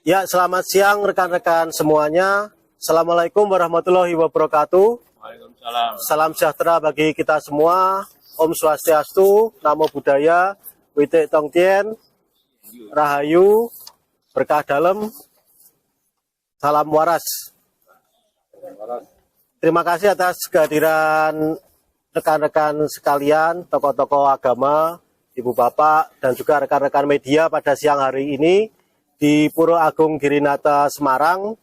Ya, selamat siang rekan-rekan semuanya. Assalamualaikum warahmatullahi wabarakatuh. Waalaikumsalam. Salam sejahtera bagi kita semua. Om Swastiastu, Namo Buddhaya, Witek Tongtien, Rahayu, Berkah Dalem, Salam Waras. Terima kasih atas kehadiran rekan-rekan sekalian, tokoh-tokoh agama, ibu bapak, dan juga rekan-rekan media pada siang hari ini di Puro Agung Girinata Semarang.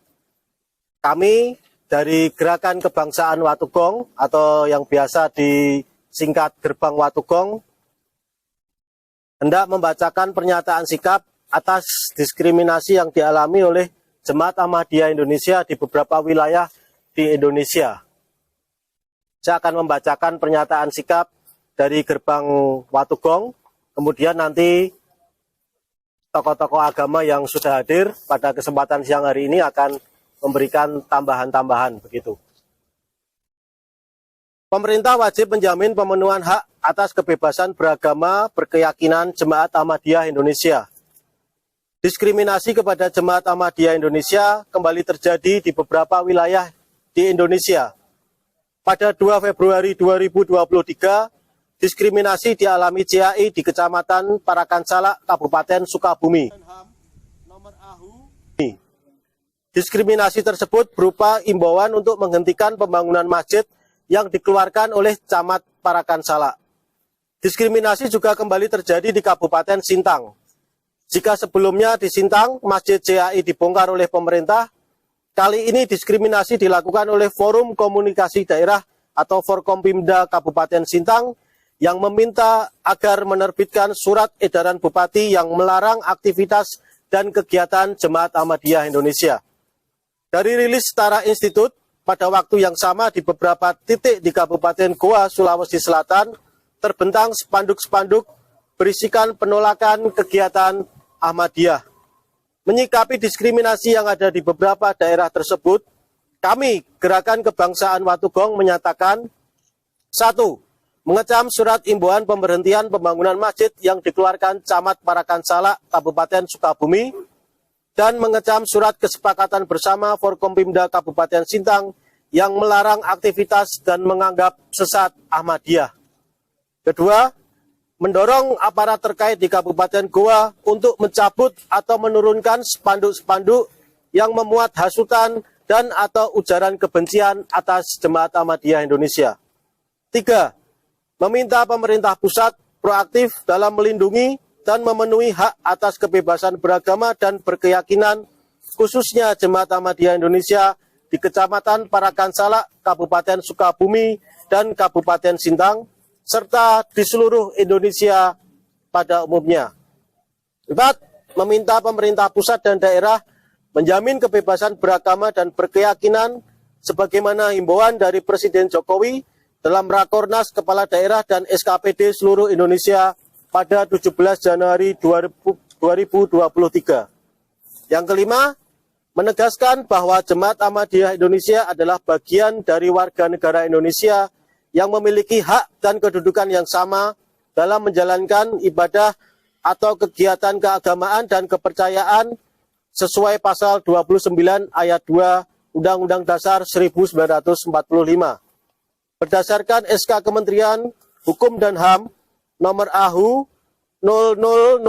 Kami dari Gerakan Kebangsaan Watugong atau yang biasa disingkat Gerbang Watugong hendak membacakan pernyataan sikap atas diskriminasi yang dialami oleh Jemaat Ahmadiyah Indonesia di beberapa wilayah di Indonesia. Saya akan membacakan pernyataan sikap dari Gerbang Watugong, kemudian nanti tokoh-tokoh agama yang sudah hadir pada kesempatan siang hari ini akan memberikan tambahan-tambahan begitu. Pemerintah wajib menjamin pemenuhan hak atas kebebasan beragama berkeyakinan Jemaat Ahmadiyah Indonesia. Diskriminasi kepada Jemaat Ahmadiyah Indonesia kembali terjadi di beberapa wilayah di Indonesia. Pada 2 Februari 2023, diskriminasi dialami JAI di Kecamatan Parakansala, Kabupaten Sukabumi. Diskriminasi tersebut berupa imbauan untuk menghentikan pembangunan masjid yang dikeluarkan oleh Camat Parakansala. Diskriminasi juga kembali terjadi di Kabupaten Sintang. Jika sebelumnya di Sintang, Masjid JAI dibongkar oleh pemerintah, kali ini diskriminasi dilakukan oleh Forum Komunikasi Daerah atau Forkompimda Kabupaten Sintang yang meminta agar menerbitkan surat edaran Bupati yang melarang aktivitas dan kegiatan Jemaat Ahmadiyah Indonesia. Dari rilis Setara Institut, pada waktu yang sama di beberapa titik di Kabupaten Goa, Sulawesi Selatan, terbentang spanduk-spanduk berisikan penolakan kegiatan Ahmadiyah. Menyikapi diskriminasi yang ada di beberapa daerah tersebut, kami, Gerakan Kebangsaan Watugong, menyatakan 1. Mengecam surat imbauan pemberhentian pembangunan masjid yang dikeluarkan Camat Parakansala, Kabupaten Sukabumi, dan mengecam surat kesepakatan bersama Forkompimda Kabupaten Sintang yang melarang aktivitas dan menganggap sesat Ahmadiyah. Kedua, mendorong aparat terkait di Kabupaten Goa untuk mencabut atau menurunkan spanduk-spanduk yang memuat hasutan dan atau ujaran kebencian atas Jemaat Ahmadiyah Indonesia. 3. Meminta pemerintah pusat proaktif dalam melindungi dan memenuhi hak atas kebebasan beragama dan berkeyakinan, khususnya Jemaat Ahmadiyah Indonesia di Kecamatan Parakansala, Kabupaten Sukabumi, dan Kabupaten Sintang, serta di seluruh Indonesia pada umumnya. 4. Meminta pemerintah pusat dan daerah menjamin kebebasan beragama dan berkeyakinan sebagaimana himbauan dari Presiden Jokowi dalam Rakornas Kepala Daerah dan SKPD seluruh Indonesia pada 17 Januari 2023. Yang kelima, menegaskan bahwa Jemaat Ahmadiyah Indonesia adalah bagian dari warga negara Indonesia yang memiliki hak dan kedudukan yang sama dalam menjalankan ibadah atau kegiatan keagamaan dan kepercayaan sesuai pasal 29 ayat 2 Undang-Undang Dasar 1945. Berdasarkan SK Kementerian Hukum dan HAM nomor AHU 000059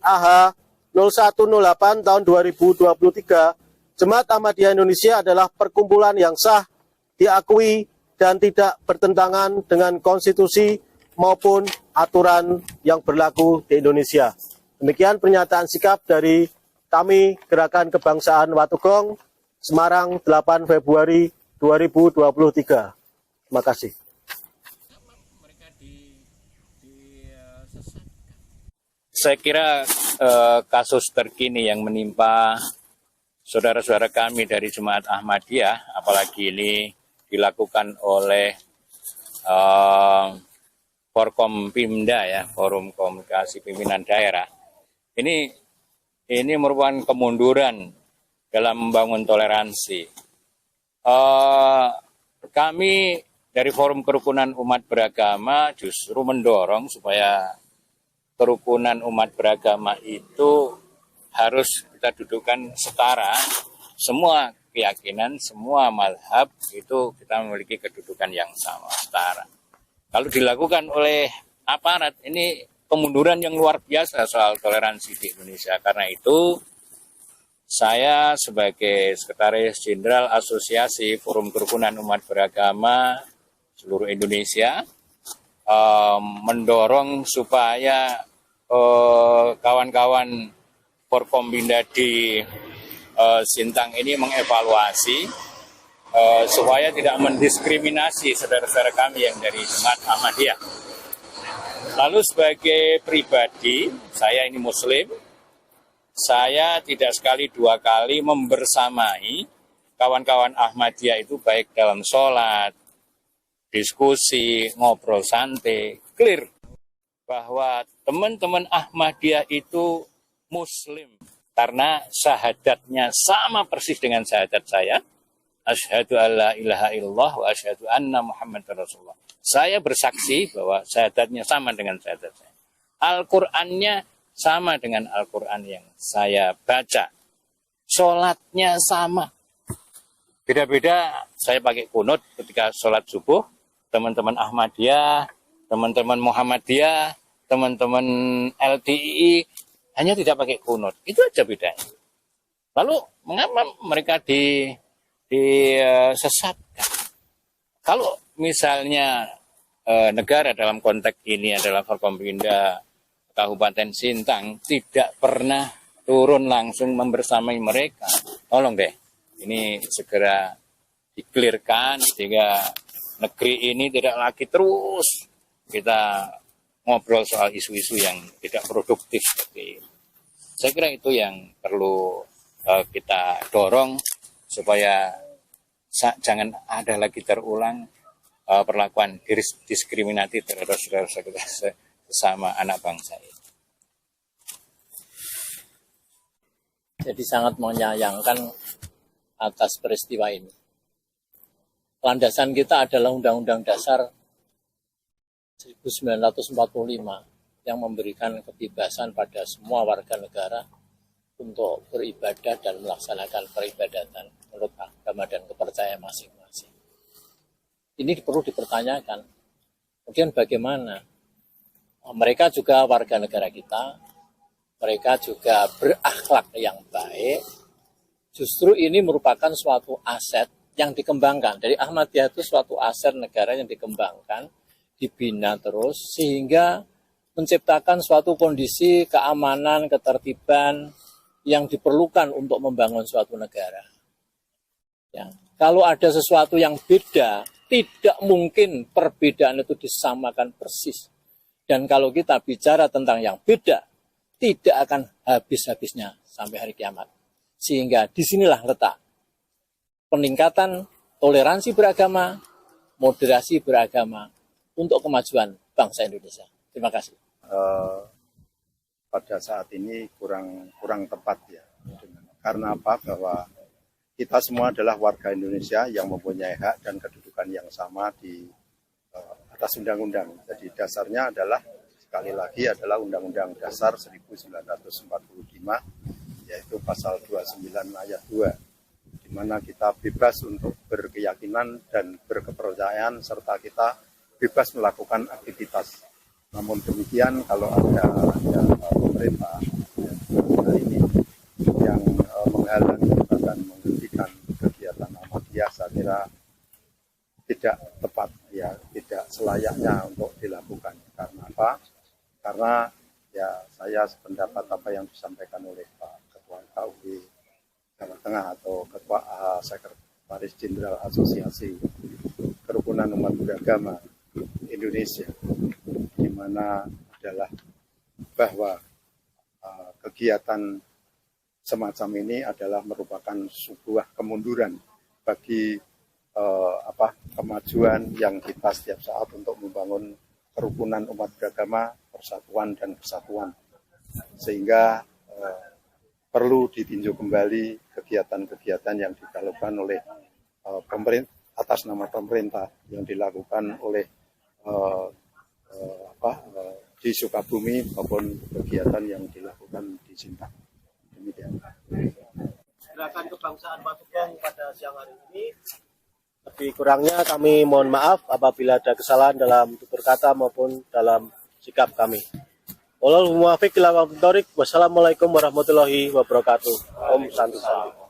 AH 0108 tahun 2023, Jemaat Ahmadiyah Indonesia adalah perkumpulan yang sah, diakui, dan tidak bertentangan dengan konstitusi maupun aturan yang berlaku di Indonesia. Demikian pernyataan sikap dari kami, Gerakan Kebangsaan Watugong, Semarang, 8 Februari 2023. Terima kasih. Saya kira kasus terkini yang menimpa saudara-saudara kami dari Jemaat Ahmadiyah, apalagi ini dilakukan oleh Forkompimda ya, Forum Komunikasi Pimpinan Daerah. Ini merupakan kemunduran dalam membangun toleransi. Kami dari Forum Kerukunan Umat Beragama justru mendorong supaya kerukunan umat beragama itu harus kita dudukkan setara. Semua keyakinan, semua mazhab itu kita memiliki kedudukan yang sama, setara. Kalau dilakukan oleh aparat, ini kemunduran yang luar biasa soal toleransi di Indonesia. Karena itu, saya sebagai Sekretaris Jenderal Asosiasi Forum Kerukunan Umat Beragama seluruh Indonesia, mendorong supaya kawan-kawan Forkompinda di Sintang ini mengevaluasi supaya tidak mendiskriminasi saudara-saudara kami yang dari Jemaat Ahmadiyah. Lalu sebagai pribadi, saya ini Muslim, saya tidak sekali dua kali membersamai kawan-kawan Ahmadiyah itu baik dalam sholat, diskusi, ngobrol santai, clear bahwa teman-teman Ahmadiyah itu Muslim karena syahadatnya sama persis dengan syahadat saya. Asyhadu alla ilaha illallah wa asyhadu anna Muhammadar Rasulullah. Saya bersaksi bahwa syahadatnya sama dengan syahadat saya. Al-Qur'annya sama dengan Al-Qur'an yang saya baca. Sholatnya sama. Beda-beda, saya pakai kunut ketika sholat subuh. Teman-teman Ahmadiyah, teman-teman Muhammadiyah, teman-teman LDI hanya tidak pakai kunut. Itu aja bedanya. Lalu mengapa mereka disesatkan? Kalau misalnya negara dalam konteks ini adalah Forkompinda Kabupaten Sintang tidak pernah turun langsung membersamai mereka, tolong deh ini segera dikelirkan sehingga negeri ini tidak lagi terus kita ngobrol soal isu-isu yang tidak produktif. Saya kira itu yang perlu kita dorong supaya jangan ada lagi terulang perlakuan diskriminatif terhadap saudara-saudara kita sesama anak bangsa ini. Jadi sangat menyayangkan atas peristiwa ini. Landasan kita adalah Undang-Undang Dasar 1945 yang memberikan kebebasan pada semua warga negara untuk beribadah dan melaksanakan peribadatan menurut agama dan kepercayaan masing-masing. Ini perlu dipertanyakan. Kemudian bagaimana? Mereka juga warga negara kita, mereka juga berakhlak yang baik. Justru ini merupakan suatu aset yang dikembangkan. Dari Ahmadiyah itu suatu aset negara yang dikembangkan, dibina terus, sehingga menciptakan suatu kondisi keamanan, ketertiban yang diperlukan untuk membangun suatu negara. Ya. Kalau ada sesuatu yang beda, tidak mungkin perbedaan itu disamakan persis. Dan kalau kita bicara tentang yang beda, tidak akan habis-habisnya sampai hari kiamat. Sehingga disinilah letak peningkatan toleransi beragama, moderasi beragama untuk kemajuan bangsa Indonesia. Terima kasih. Pada saat ini kurang tepat ya. Karena apa? Bahwa kita semua adalah warga Indonesia yang mempunyai hak dan kedudukan yang sama di atas undang-undang. Jadi dasarnya adalah sekali lagi adalah Undang-Undang Dasar 1945 yaitu pasal 29 ayat 2 di mana kita bebas untuk berkeyakinan dan berkepercayaan serta kita bebas melakukan aktivitas. Namun demikian kalau ada pemerintah ini yang menghalangi dan menghentikan kegiatan Ahmadiyah, saya kira tidak tepat ya, tidak selayaknya untuk dilakukan. Karena apa? Karena ya saya sependapat apa yang disampaikan oleh Pak Ketua KUB Jawa Tengah atau Ketua Sekretaris Jenderal Asosiasi Kerukunan Umat Beragama Indonesia, di mana adalah bahwa kegiatan semacam ini adalah merupakan sebuah kemunduran bagi kemajuan yang kita setiap saat untuk membangun kerukunan umat beragama, persatuan dan kesatuan. Sehingga perlu ditinjau kembali kegiatan-kegiatan yang dilakukan oleh pemerintah atas nama pemerintah yang dilakukan oleh di Sukabumi maupun kegiatan yang dilakukan di Sintang. Demikian. Gerakan kebangsaan Patugong pada siang hari ini. Lebih kurangnya kami mohon maaf apabila ada kesalahan dalam tutur kata maupun dalam sikap kami. Wassalamualaikum warahmatullahi wabarakatuh. Om Santi Santi.